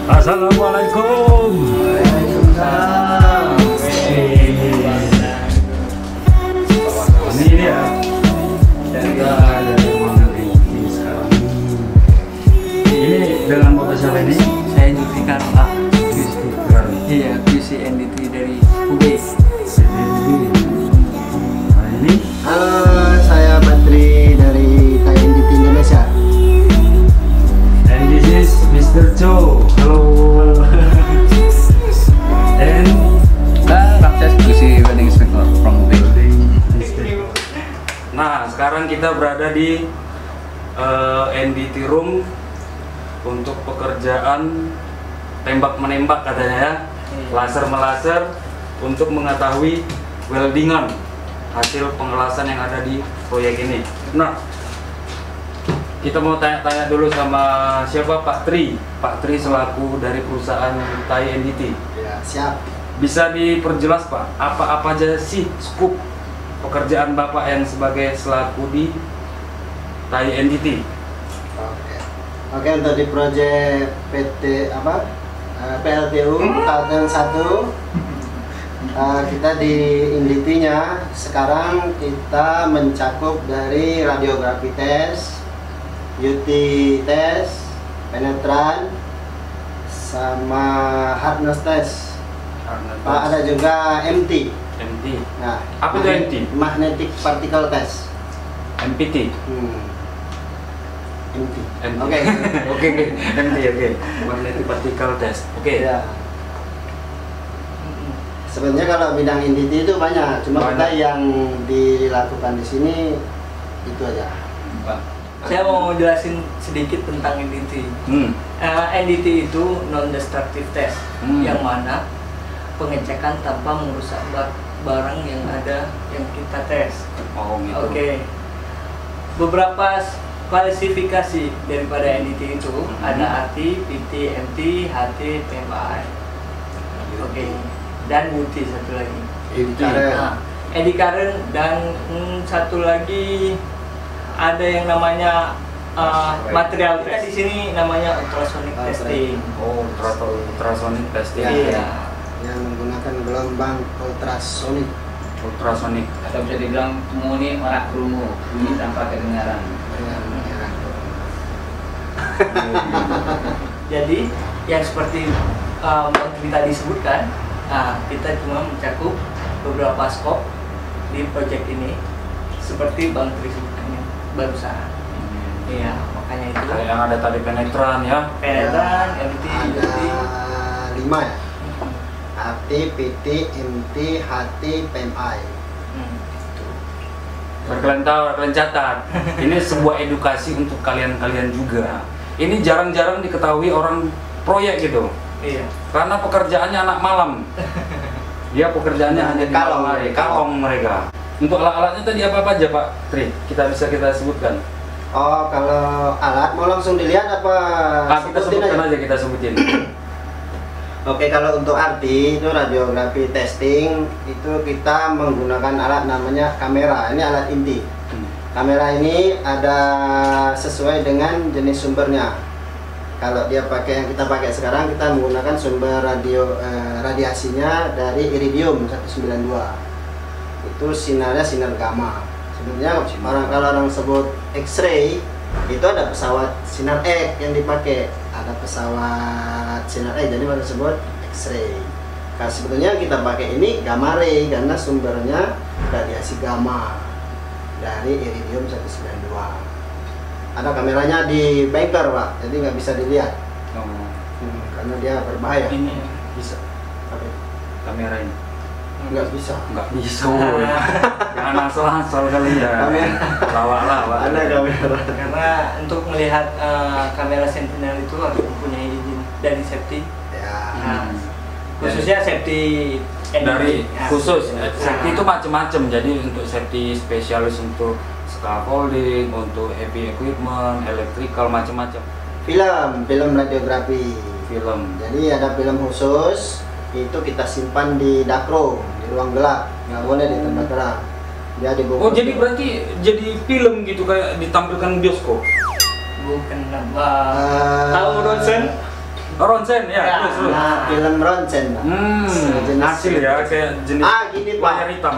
Assalamualaikum. Waalaikumsalam. Ini dia. Dari mana ini sekarang? Ini dengan bapak siapa ini? Saya Zulfikar Pak. Zulfikar. Iya, QC NDT dari UB. Nah ini Halo, saya Badri dari TNDT Indonesia. and this is Mr. Joe. Halo. And Kapses QC Wedding Inspector from UB. nah, sekarang kita berada di NDT Room untuk pekerjaan tembak menembak katanya ya, laser melaser untuk mengetahui weldingan hasil pengelasan yang ada di proyek ini. Nah, kita mau tanya-tanya dulu sama siapa, Pak Tri. Pak Tri selaku dari perusahaan TAI NDT. Ya, siap. Bisa diperjelas Pak, apa-apa aja sih skup pekerjaan Bapak yang sebagai selaku di TAI NDT? Oke, untuk di proyek PT PLTU Kalteng 1, kita di NDT-nya sekarang kita mencakup dari radiografi tes, UT tes, penetran, sama hardness test. Ada juga MT. MT. Nah, Apa itu MT? Magnetic particle test. MPT. MT. MT. Oke. Oke. MT. Oke. Magnetic particle test. Oke. Ya. Sebenarnya kalau bidang NDT itu banyak, cuma Banyak. kita yang dilakukan di sini itu aja. Pak, saya mau jelasin sedikit tentang NDT. NDT itu non-destructive test, yang mana pengecekan tanpa merusak barang yang ada yang kita tes. Oh gitu. Oke. Beberapa klasifikasi daripada NDT itu ada AT, PT, MT, HT, PMI. Oke. Dan UT satu lagi. Nah, eddy current dan satu lagi ada yang namanya material test. Di sini namanya ultrasonic testing. Oh, ultrasonic testing. Iya. Yang menggunakan gelombang ultrasonik. Ultrasonic. Atau bisa dibilang murni orak krungu, bunyi tanpa kedengaran. Jadi yang seperti Bang Tri tadi sebutkan, kita cuma mencakup beberapa skop di proyek ini seperti Bang Tri sebutkannya barusan. Iya, makanya itu. Kayak yang ada tadi penetran ya. Penetran, MT, Ada UT. 5 ya. AT, PT, MT, HT, PMI. Biar kalian tahu, kalian catat. Ini sebuah edukasi untuk kalian-kalian juga. Ini jarang-jarang diketahui orang proyek gitu. Iya. Karena pekerjaannya anak malam. Dia pekerjaannya hanya di malam hari, kalong mereka. Untuk alat-alatnya tadi apa aja Pak Tri? Kita sebutkan. Oh, kalau alat mau langsung dilihat apa? Kita sebutkan aja, kita sebutin. Oke, kalau untuk arti itu radiografi testing itu kita menggunakan alat namanya kamera. Ini alat inti. Kamera ini ada sesuai dengan jenis sumbernya. Kalau dia pakai yang kita pakai sekarang, kita menggunakan sumber radiasinya dari iridium 192. Itu sinarnya sinar gamma. Sebenarnya kalau orang sebut X-ray itu ada pesawat sinar X yang dipakai, ada pesawat sinar X, jadi baru sebut X-ray. Nah, sebetulnya kita pakai ini gamma ray karena sumbernya radiasi gamma dari iridium 192. Ada kameranya di bunker Pak, jadi nggak bisa dilihat karena dia berbahaya. Ini bisa kamera ini. Nggak bisa. Nggak bisa. Jangan asal-asal kali ya. Lawak-lawak. Ada kamera. Karena untuk melihat kamera sentinel itu harus mempunyai izin dari safety. Ya. Nah, khususnya safety Dari khusus Nah, safety itu macam-macam. Jadi untuk safety spesialis untuk scaffolding, untuk heavy equipment, electrical, macam-macam. Film radiografi. Film. Jadi ada film khusus itu kita simpan di dakro, di ruang gelap, nggak boleh di tempat terang. Dia dibungkus. Oh, jadi berarti jadi film gitu kayak ditampilkan bioskop. bukan tahu Ronsen Ronsen ya, Ya. terus. Nah, film ronsen, Pak. Sejenis Hasil ya kayak jenis gini, Pak. layar hitam.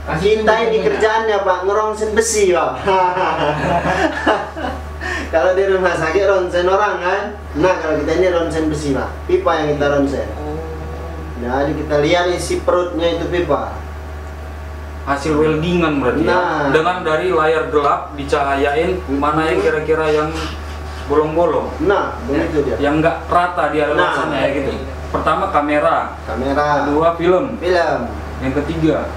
Kita ini kerjaannya, Pak, ngerongsen besi, Pak. Kalau di rumah sakit ronsen orang kan. Nah, kalau kita ini ronsen besi, Pak. Pipa yang kita ronsen. Jadi kita lihat isi perutnya itu pipa. Hasil weldingan berarti Nah. ya. Dengan dari layar gelap dicahayain mana yang kira-kira yang bolong-bolong, Nah, begitu dia. yang nggak rata dia Nah. luasannya ya gitu. Pertama kamera, Kamera, kedua film, film, yang ketiga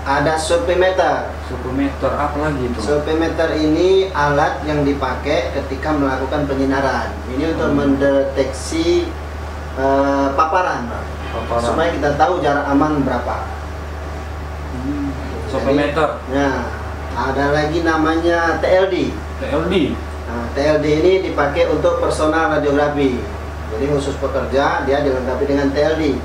ada sulpimeter. sulfimeter, apa lagi itu? Sulpimeter ini alat yang dipakai ketika melakukan penyinaran. Ini untuk mendeteksi paparan, Pak. Paparan. Supaya kita tahu jarak aman berapa. Sulfimeter, Nah, ada lagi namanya TLD. TLD. Nah, TLD ini dipakai untuk personal radiografi. Jadi khusus pekerja dia dilengkapi dengan TLD.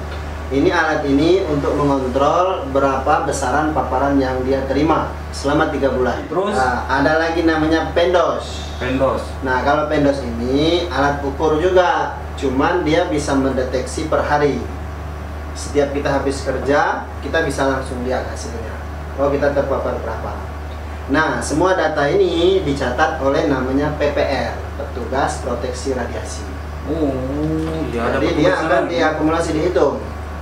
Ini alat ini untuk mengontrol berapa besaran paparan yang dia terima selama 3 bulan. Terus? Nah, ada lagi namanya pendos. Pendos. Nah, kalau pendos ini alat ukur juga, cuman dia bisa mendeteksi per hari. Setiap kita habis kerja, kita bisa langsung lihat hasilnya. Oh, kita terpapar berapa. Nah, semua data ini dicatat oleh namanya PPR, petugas proteksi radiasi. Oh, ya ada Jadi dia petugasnya akan lagi. diakumulasi dihitung.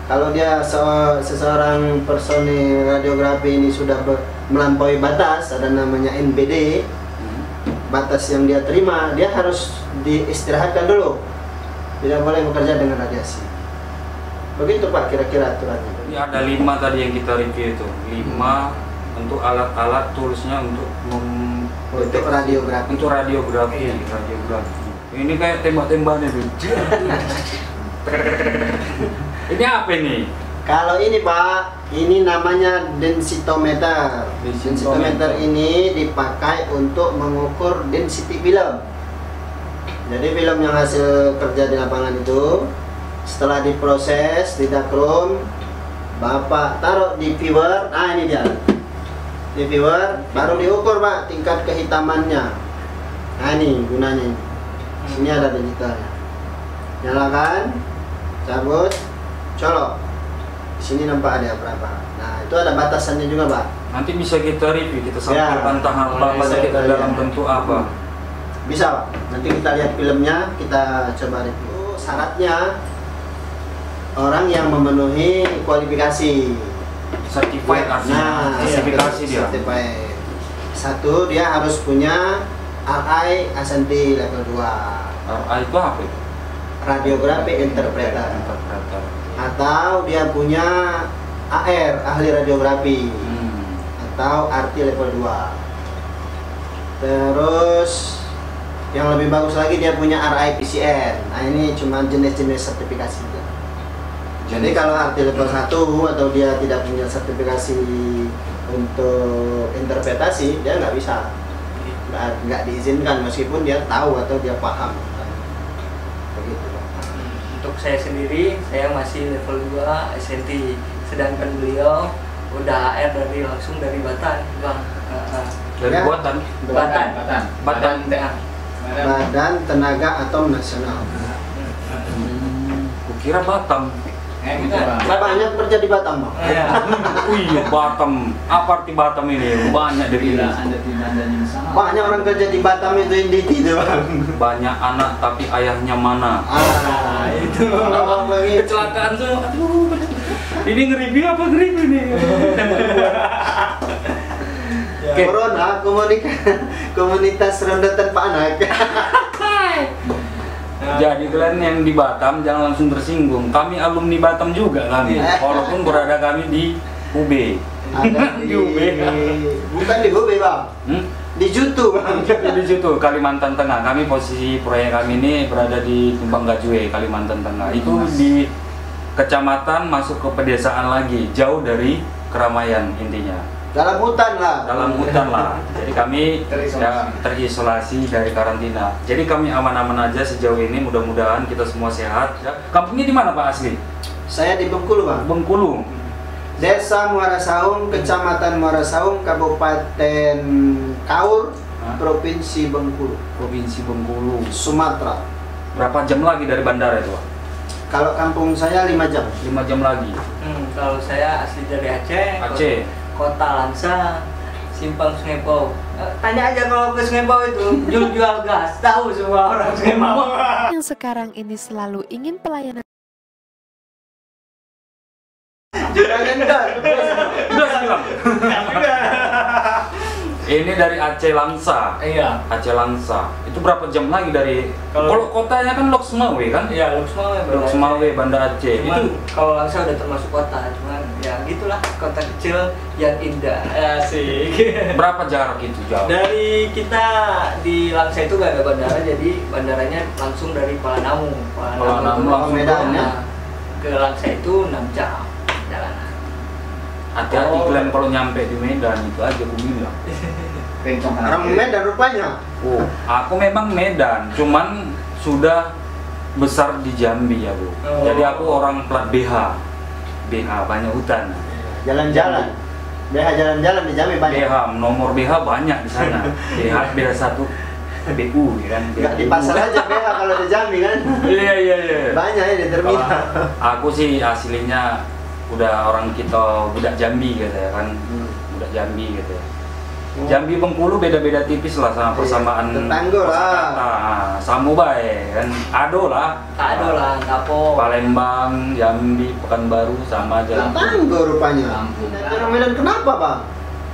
Kalau dia seseorang personil radiografi ini sudah melampaui batas, ada namanya NBD, batas yang dia terima, dia harus diistirahatkan dulu. Tidak boleh bekerja dengan radiasi. Begitu, Pak, kira-kira aturannya. Ya, ada 5 tadi yang kita review itu. 5 untuk alat-alat toolsnya untuk Untuk radiografi. Untuk radiografi. Iya. Radiografi. Ini kayak tembak-tembakan itu. Ini apa ini? Kalau ini, Pak, ini namanya densitometer. Densitometer ini dipakai untuk mengukur density film. Jadi film yang hasil kerja di lapangan itu setelah diproses di darkroom, Bapak taruh di viewer. Nah, ini dia. Di viewer baru diukur, Pak, tingkat kehitamannya. Nah, ini gunanya. Sini ada digitalnya. Nyalakan, cabut, colok. Di sini nampak ada berapa. Nah, itu ada batasannya juga, Pak. Nanti bisa kita review, kita Ya. sampaikan tahapan Bisa kita kita dalam lihat. bentuk apa. Bisa, Pak. Nanti kita lihat filmnya, kita coba review. Syaratnya orang yang memenuhi kualifikasi. Certified artinya, Nah, spesifikasi dia. certified. Satu, dia harus punya RI Ascenti level 2, RA itu apa itu? radiografi interpreter, Interpreter. atau dia punya AR, ahli radiografi, atau RT level 2. Terus yang lebih bagus lagi dia punya RI PCN. Nah, ini cuma jenis-jenis sertifikasi. Jadi kalau RT level 1 atau dia tidak punya sertifikasi untuk interpretasi, dia nggak bisa, nggak diizinkan meskipun dia tahu atau dia paham. Begitu, Pak. Untuk saya sendiri, saya masih level 2 SNT, sedangkan beliau udah AR langsung dari Batan, Bang. Dari Ya. buatan. Batan. Batan. Badan Tenaga Atom Nasional. Kukira Batam. Gitu, Bang. Banyak kerja di Batam, Pak. Wih, Batam. Apa arti Batam ini? Banyak dari Bila Anda tidak ada yang sama. Banyak orang kerja di Batam itu Inditi itu, Bang. banyak anak tapi ayahnya mana? Itu orang begitu. Kecelakaan semua. Aduh. Ini nge-review apa nge-review nih? Oke. Corona komunitas ronda tanpa anak. Jadi kalian yang di Batam jangan langsung tersinggung. Kami alumni Batam juga kami, walaupun berada kami di UB. Ada Di UB. bukan di UB, Bang. Di Jutu, Bang. Di situ Kalimantan Tengah. Kami posisi proyek kami ini berada di Tumbang Gajwe, Kalimantan Tengah. Itu di kecamatan masuk ke pedesaan lagi, jauh dari keramaian intinya. Dalam hutan lah. Dalam hutan lah. Jadi kami terisolasi dari karantina. Jadi kami aman-aman aja sejauh ini. Mudah-mudahan kita semua sehat. Ya. Kampungnya di mana Pak asli? Saya di Bengkulu, Bang. Bengkulu. Desa Muara Saung, Kecamatan Muara Saung, Kabupaten Kaur, Hah? Provinsi Bengkulu, Provinsi Bengkulu. Sumatera. berapa jam lagi dari bandara itu, Pak? Kalau kampung saya 5 jam. 5 jam lagi. Kalau saya asli dari Aceh. Aceh. Kota Langsa, Simpang Sungai Pau. Tanya aja kalau ke Sungai Pau itu jual gas, tahu semua orang Sungai Pau. Yang sekarang ini selalu ingin pelayanan. Jangan gas. Udah saya bilang. Ini dari Aceh Langsa. Iya. Aceh Langsa. Itu berapa jam lagi dari Kalau- kalau kotanya kan Lok Sumawe kan? Iya, Luxmawe. Lok Sumawe, Banda Aceh. Cuman Itu kalau Langsa udah termasuk kota, cuman ya gitulah, kota kecil yang indah. Asik. berapa jarak itu jauh? Dari kita di Langsa itu gak ada bandara, jadi bandaranya langsung dari Kuala Namu. Kuala Namu itu langsung Medan, ke- ya? Ke Langsa itu 6 jam jalanan. Hati-hati Oh. kalian kalau nyampe di Medan, itu aja aku bilang. Bencong Orang Medan rupanya. Oh, aku memang Medan, cuman sudah besar di Jambi ya Bu. Oh. Jadi aku orang plat BH, banyak hutan. Jalan-jalan. BH jalan-jalan di Jambi banyak. BH, nomor BH banyak di sana. BH 1 BU kan. Nggak di pasar aja BH kalau di Jambi kan. Iya. Banyak ya di terminal. Kalau aku sih aslinya udah orang kita budak Jambi gitu ya kan. Budak Jambi gitu ya. Jambi Bengkulu beda-beda tipis lah sama persamaan tetangga lah. kosakata. Samu bae kan. Ado lah. Kado lah, kapo. Palembang, Jambi, Pekanbaru sama aja lah. Tetangga rupanya. Lampung. Orang Medan kenapa, Bang?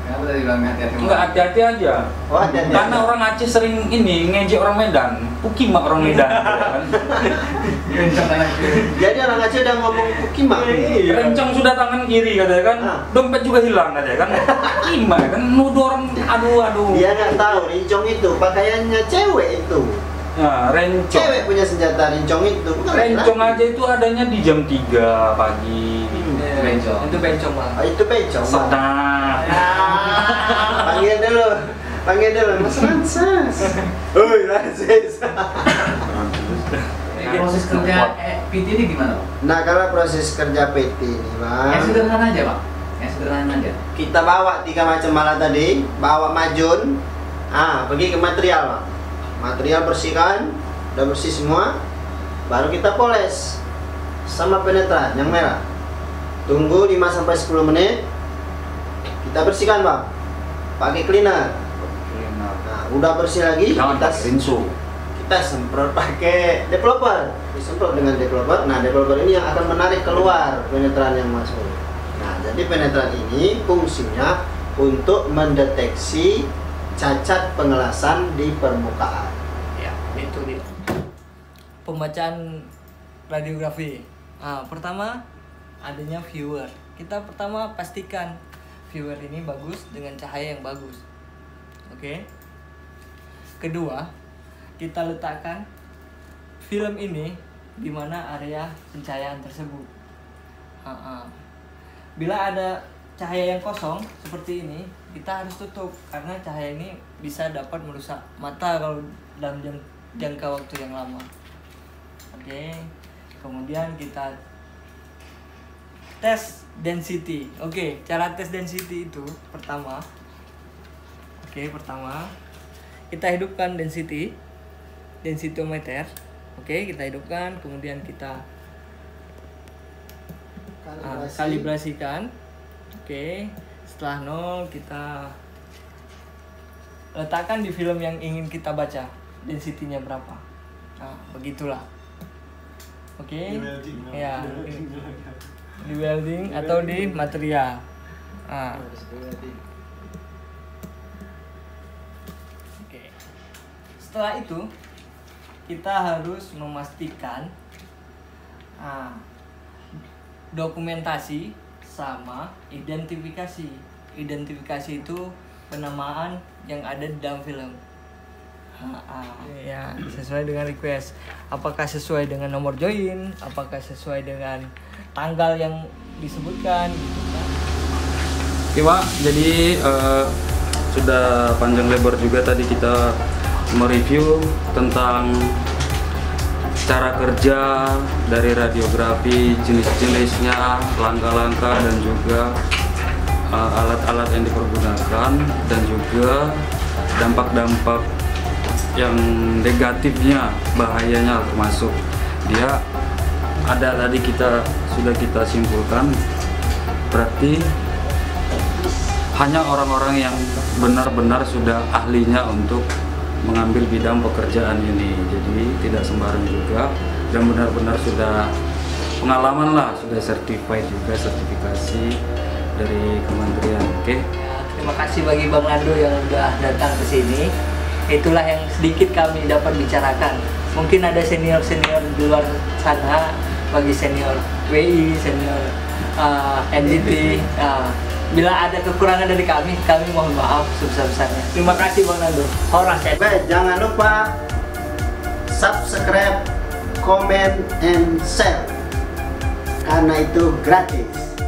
Kenapa tadi bilang hati-hati? Enggak, hati-hati aja. Oh, hati-hati Karena aja. orang Aceh sering ini ngejek orang Medan, pukimak orang Medan gitu kan. Bencong anak itu. Jadi orang Aceh udah ngomong Pukima. Iya. Rencong sudah tangan kiri katanya kan, Ah. dompet juga hilang katanya kan. Pukimak kan nuduh orang aduh. Dia nggak tahu rincong itu pakaiannya cewek itu. Nah, rencong. Cewek punya senjata rincong itu. Bukan Rencong laki. aja itu adanya di jam 3 pagi. Iya, Bencong. Itu bencong bang. Oh, itu bencong. Bang. Sedap. Panggil dulu. Panggil dulu Mas Ranses. Oi, Ranses. Proses kerja PT ini gimana, Bang? Nah, kalau proses kerja PT ini, Yang Bang, sederhana aja, Bang. Yang sederhana aja. kita bawa 3 macam alat tadi, bawa majun, pergi ke material, Bang. Material bersihkan, udah bersih semua, baru kita poles sama penetran yang merah. Tunggu 5-10 menit, kita bersihkan, Bang, pakai cleaner. Nah, udah bersih lagi, Jangan kita pakai rinso. kita semprot pakai developer, disemprot dengan developer. Nah, developer ini yang akan menarik keluar penetran yang masuk. Nah, jadi penetran ini fungsinya untuk mendeteksi cacat pengelasan di permukaan. Ya, itu dia. Pembacaan radiografi. Nah, pertama adanya viewer. Kita pertama pastikan viewer ini bagus dengan cahaya yang bagus. Oke. Kedua, kita letakkan film ini di mana area pencahayaan tersebut. Bila ada cahaya yang kosong seperti ini, kita harus tutup karena cahaya ini bisa dapat merusak mata kalau dalam jangka waktu yang lama. Oke. Kemudian kita tes density. Oke, cara tes density itu pertama. Pertama kita hidupkan densitometer. Kita hidupkan, kemudian kita kalibrasikan. Setelah 0 kita letakkan di film yang ingin kita baca density-nya berapa. Nah, begitulah. Ya, di welding atau di material. Nah. Setelah itu kita harus memastikan dokumentasi sama identifikasi. Identifikasi itu penamaan yang ada di dalam film. Ya, sesuai dengan request. Apakah sesuai dengan nomor join? Apakah sesuai dengan tanggal yang disebutkan? Oke Pak, jadi sudah panjang lebar juga tadi kita mereview tentang cara kerja dari radiografi, jenis-jenisnya, langkah-langkah dan juga alat-alat yang dipergunakan dan juga dampak-dampak yang negatifnya, bahayanya termasuk dia ada tadi sudah kita simpulkan, berarti hanya orang-orang yang benar-benar sudah ahlinya untuk mengambil bidang pekerjaan ini. Jadi tidak sembarang juga, dan benar-benar sudah pengalaman lah, sudah certified juga, sertifikasi dari kementerian. Oke. Terima kasih bagi Bang Nando yang sudah datang ke sini. Itulah yang sedikit kami dapat bicarakan. Mungkin ada senior-senior di luar sana, bagi senior WI, senior NDT. Bila ada kekurangan dari kami mohon maaf sebesar-besarnya. Terima kasih Bang Nando. Horas ya. Oke, jangan lupa subscribe, comment, and share karena itu gratis.